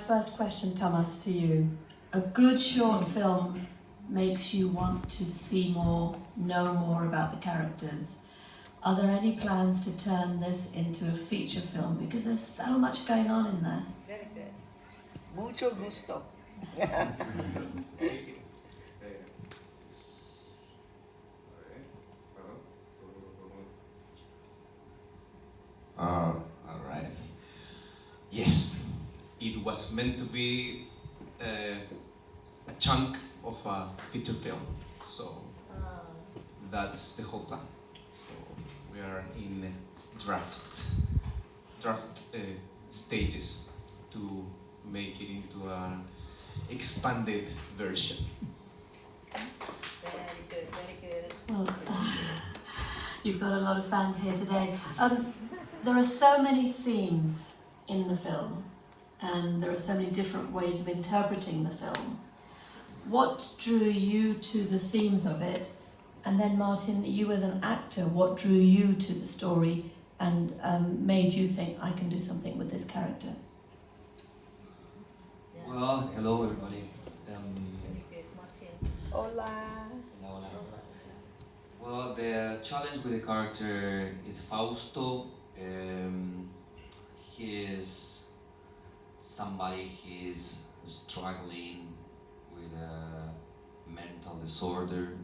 first question, Thomas, to you. A good short film makes you want to see more, know more about the characters. Are there any plans to turn this into a feature film? Because there's so much going on in there. Very good. Mucho gusto. All right. Yes, it was meant to be a chunk of a feature film, so that's the whole plan. So we are in draft stages to make it into an expanded version. Very good, very good. Well, you've got a lot of fans here today. There are so many themes in the film, and there are so many different ways of interpreting the film. What drew you to the themes of it? And then, Martin, you as an actor, what drew you to the story and made you think, I can do something with this character? Yeah. Well, hello everybody. Very good, Martin. Hola. Hola. Well, the challenge with the character is Fausto. He is somebody who is struggling with a mental disorder.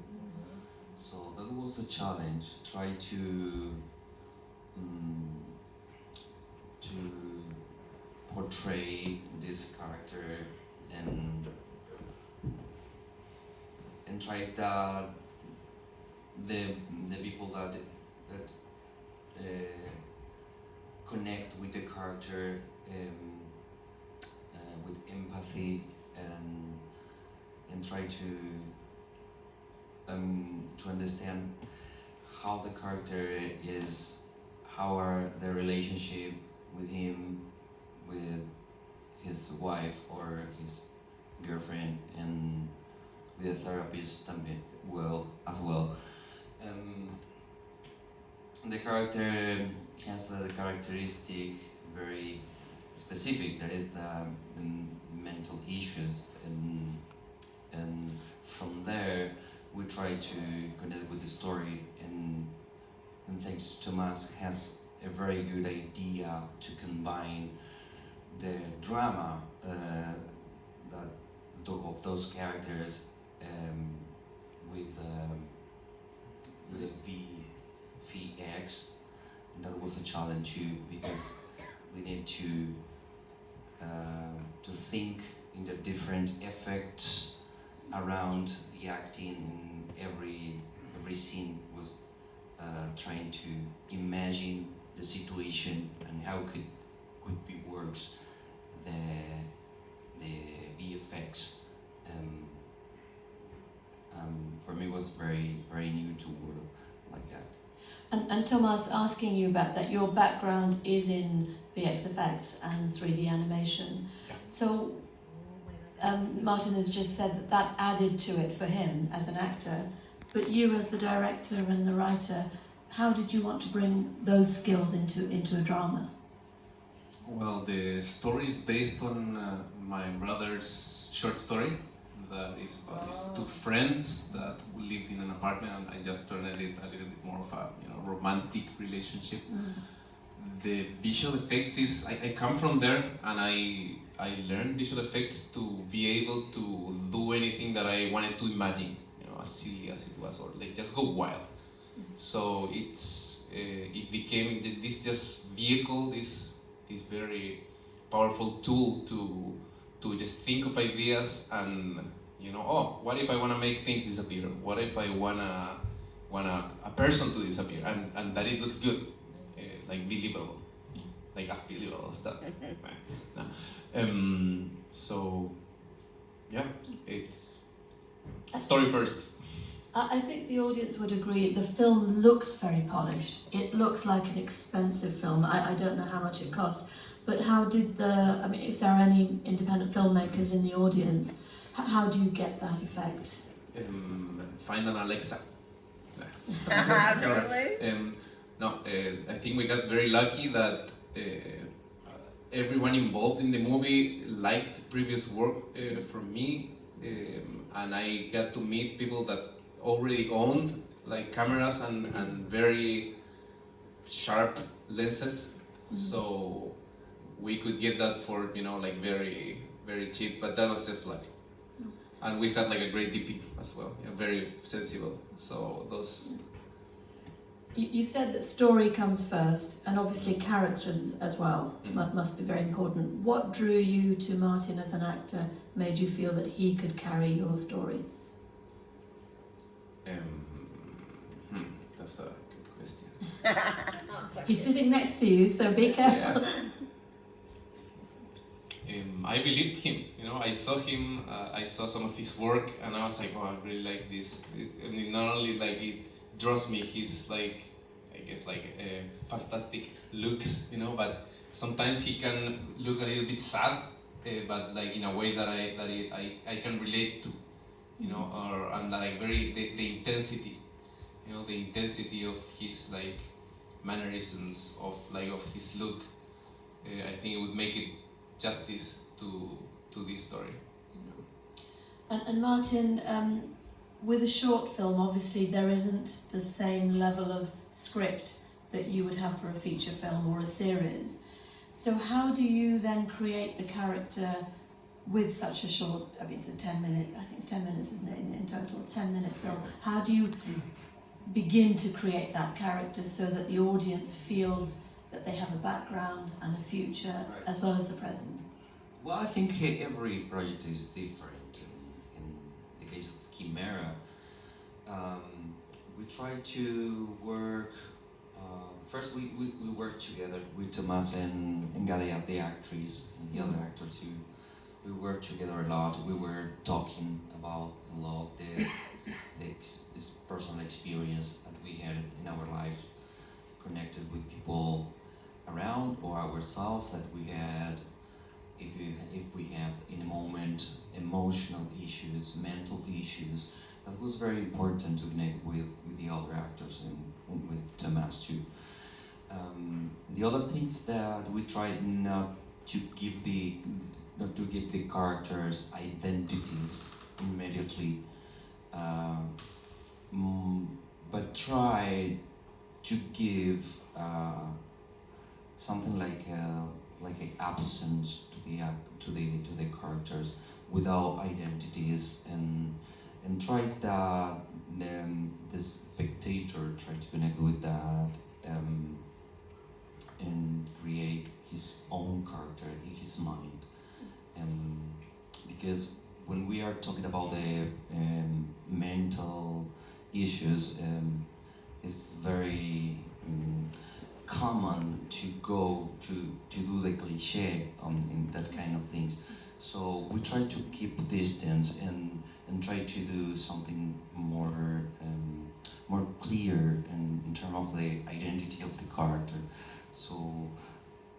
So that was a challenge. Try to portray this character and try that the people that connect with the character with empathy and try to understand how the character is, how are the relationship with him, with his wife or his girlfriend, and with the therapist as well. The character has a characteristic very specific, that is the mental issues, and from there we try to connect with the story, and thanks to Thomas has a very good idea to combine the drama of those characters with a VFX. That was a challenge too, because we need to think in the different effects around the acting. Every scene was trying to imagine the situation and how could be works the VFX. For me, it was very very new to work like that. And Thomas, asking you about that, your background is in VX effects and 3D animation. Yeah. So Martin has just said that added to it for him as an actor, but you as the director and the writer, how did you want to bring those skills into a drama? Well, the story is based on my brother's short story. That is about these two friends that lived in an apartment, and I just turned it a little bit more of a romantic relationship. The visual effects is I come from there, and I learned visual effects to be able to do anything that I wanted to imagine, as silly as it was, or like just go wild. So it became this just vehicle, this very powerful tool to just think of ideas and what if I want to make things disappear? What if I want a person to disappear and that it looks good, like believable, like as believable as that. No. So yeah, it's story first. I think the audience would agree, the film looks very polished. It looks like an expensive film. I don't know how much it cost, but how did if there are any independent filmmakers in the audience, how do you get that effect? Find an Alexa. Really? No, I think we got very lucky that everyone involved in the movie liked the previous work from me, and I got to meet people that already owned like cameras and very sharp lenses, so we could get that for like very very cheap, but that was just luck. And we had like a great DP as well, very sensible. So those. You said that story comes first, and obviously characters as well must be very important. What drew you to Martin as an actor, made you feel that he could carry your story? That's a good question. He's sitting next to you, so be careful. I believed him. I saw him. I saw some of his work, and I was like, "Oh, I really like this." I mean, not only like it draws me his like, I guess like fantastic looks, but sometimes he can look a little bit sad, but like in a way that I can relate to, and like the intensity, the intensity of his like mannerisms of his look. I think it would make it justice to this story. And Martin, with a short film, obviously there isn't the same level of script that you would have for a feature film or a series. So how do you then create the character with such a short, I mean it's a 10-minute, I think it's 10 minutes, isn't it, in total, 10-minute film. How do you begin to create that character so that the audience feels that they have a background and a future as well as the present? Well, I think every project is different. In the case of Chimera, we try to work. First, we worked together with Tomas and Gadia, the actress, and the other actor too. We worked together a lot. We were talking about a lot the personal experience that we had in our life, connected with people around or ourselves that we had. If we have in a moment emotional issues, mental issues, that was very important to connect with the other actors and with Tomas too. The other things that we tried not to give the characters identities immediately, but try to give something like an absence to the characters without identities, and try that the spectator try to connect with that and create his own character in his mind, because when we are talking about the mental issues, it's very common to go to do the cliche in that kind of things. So we try to keep distance and try to do something more clear in terms of the identity of the character. So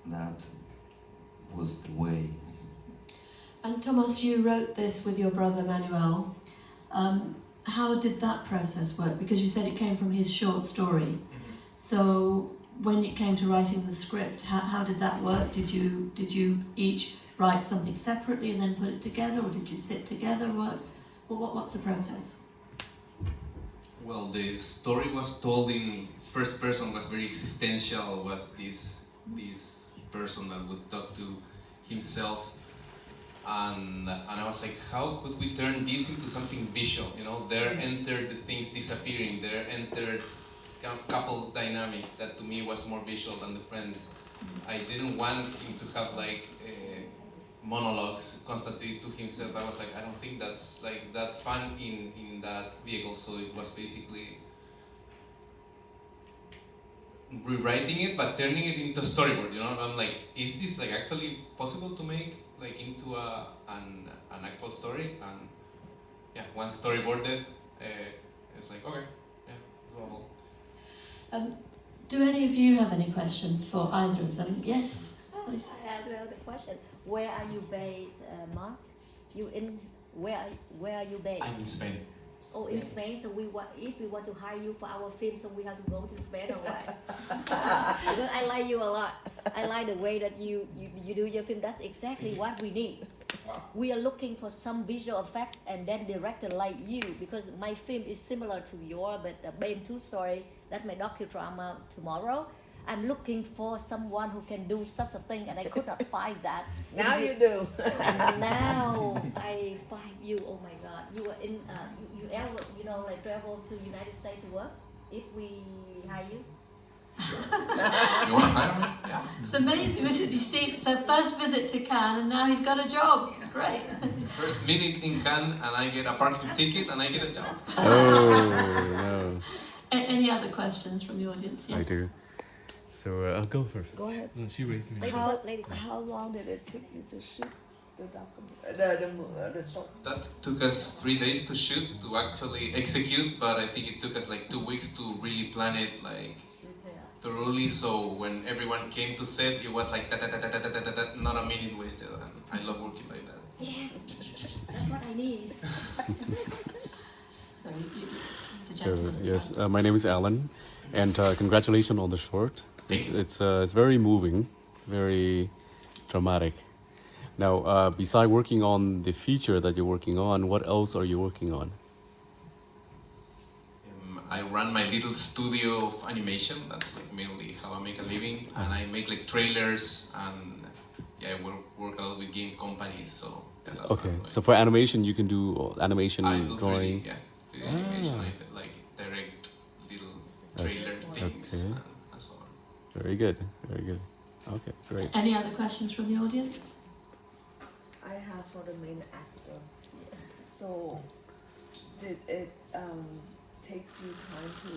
that was the way. And Thomas, you wrote this with your brother Manuel. How did that process work? Because you said it came from his short story. So when it came to writing the script, how did that work? Did you each write something separately and then put it together, or did you sit together? What's the process? Well, the story was told in first person, was very existential, was this person that would talk to himself, and I was like, how could we turn this into something visual? There entered the things disappearing, there entered kind of couple dynamics that to me was more visual than the friends. I didn't want him to have like monologues constantly to himself. I was like, I don't think that's like that fun in that vehicle, so it was basically rewriting it but turning it into storyboard. I'm like, is this like actually possible to make like into an actual story? And yeah, once storyboarded, it's like, okay, yeah, doable. Do any of you have any questions for either of them? Yes, please. I have another question. Where are you based, Mark? Where are you based? I'm in Spain. Oh, in Spain. So if we want to hire you for our film, so we have to go to Spain or what? Because I like you a lot. I like the way that you do your film. That's exactly what we need. Wow. We are looking for some visual effect and then director like you, because my film is similar to your, but based true story. That's my docudrama Tomorrow. I'm looking for someone who can do such a thing, and I could not find that. Now you do. And now I find you. Oh my God! You were in. You ever like travel to United States to work? If we hire you. You want to hire me? Yeah. It's amazing. This is, you see, it's her first visit to Cannes, and now he's got a job. Great. First minute in Cannes, and I get a parking ticket, and I get a job. Oh, no. Any other questions from the audience? Yes. I do. So I'll go first. Go ahead. No, she raised me. How long did it take you to shoot the document? The short. That took us 3 days to shoot, to actually execute, but I think it took us like 2 weeks to really plan it like thoroughly. So when everyone came to set, it was like not a minute wasted, and I love working like that. Yes, that's what I need. So it's a So, gentleman. yes, my name is Alan, and congratulations on the short. Thank you. It's very moving, very dramatic. Now, besides working on the feature that you're working on, what else are you working on? I run my little studio of animation. That's like mainly how I make a living, and I make like trailers, and yeah, I work a lot with game companies. So yeah, that's what Okay, I'm doing. so for animation, you can do animation I do drawing. 3D, yeah, 3D animation. I like direct little trailer things okay. and so on. Very good, very good. Okay, great. Any other questions from the audience? I have for the main actor. So, did it takes you time to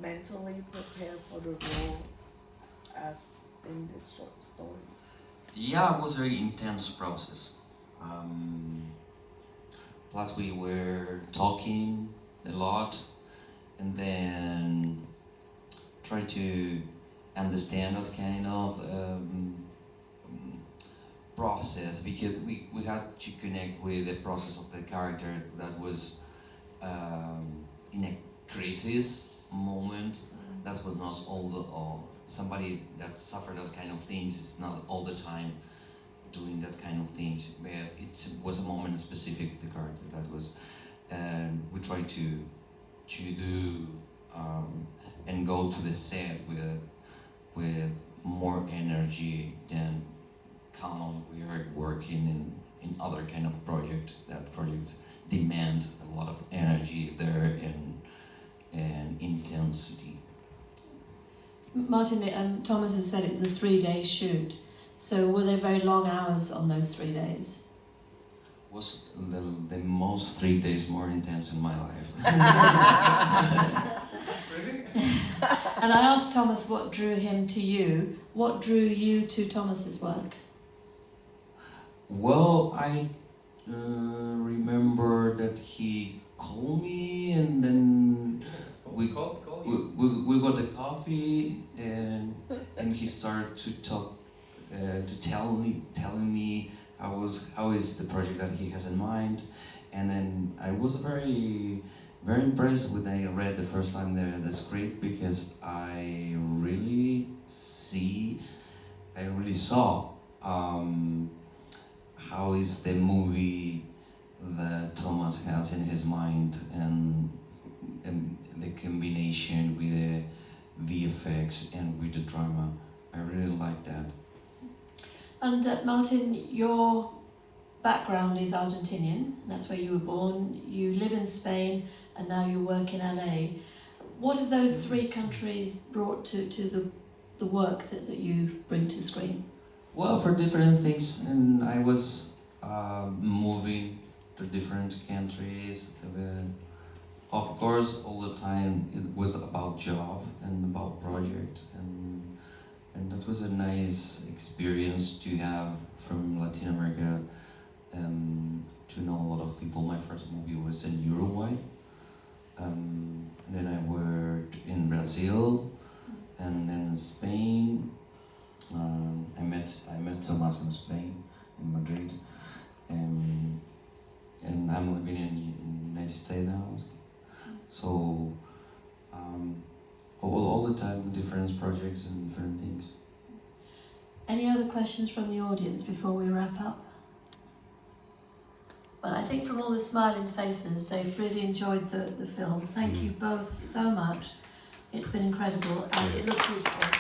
mentally prepare for the role as in this short story? Yeah, it was a very intense process. Plus we were talking a lot, and then try to understand that kind of process, because we had to connect with the process of the character that was in a crisis moment. That was not all somebody that suffered that kind of things is not all the time doing that kind of things, but it was a moment specific to the character that was we tried to do and go to the set with more energy than common. We are working in other kind of projects demand a lot of energy there and intensity. Martin, Thomas has said it was a 3-day shoot. So were there very long hours on those 3 days? Was the most 3 days more intense in my life. And I asked Thomas what drew him to you. What drew you to Thomas's work? Well, I remember that he called me, and then we got a coffee, and he started to talk, telling me how is the project that he has in mind, and then I was very impressed when I read the first time the script, because I really saw how is the movie that Thomas has in his mind, and the combination with the VFX and with the drama. I really like that. And Martin, your background is Argentinian. That's where you were born. You live in Spain, and now you work in LA. What have those 3 countries brought to the work that you bring to screen? Well, for different things, and I was moving to different countries. Of course, all the time it was about job and about project, and that was a nice experience to have from Latin America, to know a lot of people. My first movie was in Uruguay, and then I worked in Brazil, and then in Spain. I met Thomas in Spain, in Madrid, and I'm living in the United States now. So all the time, different projects and different things. Any other questions from the audience before we wrap up? Well, I think from all the smiling faces, they've really enjoyed the film. Thank you both so much. It's been incredible and it looks beautiful.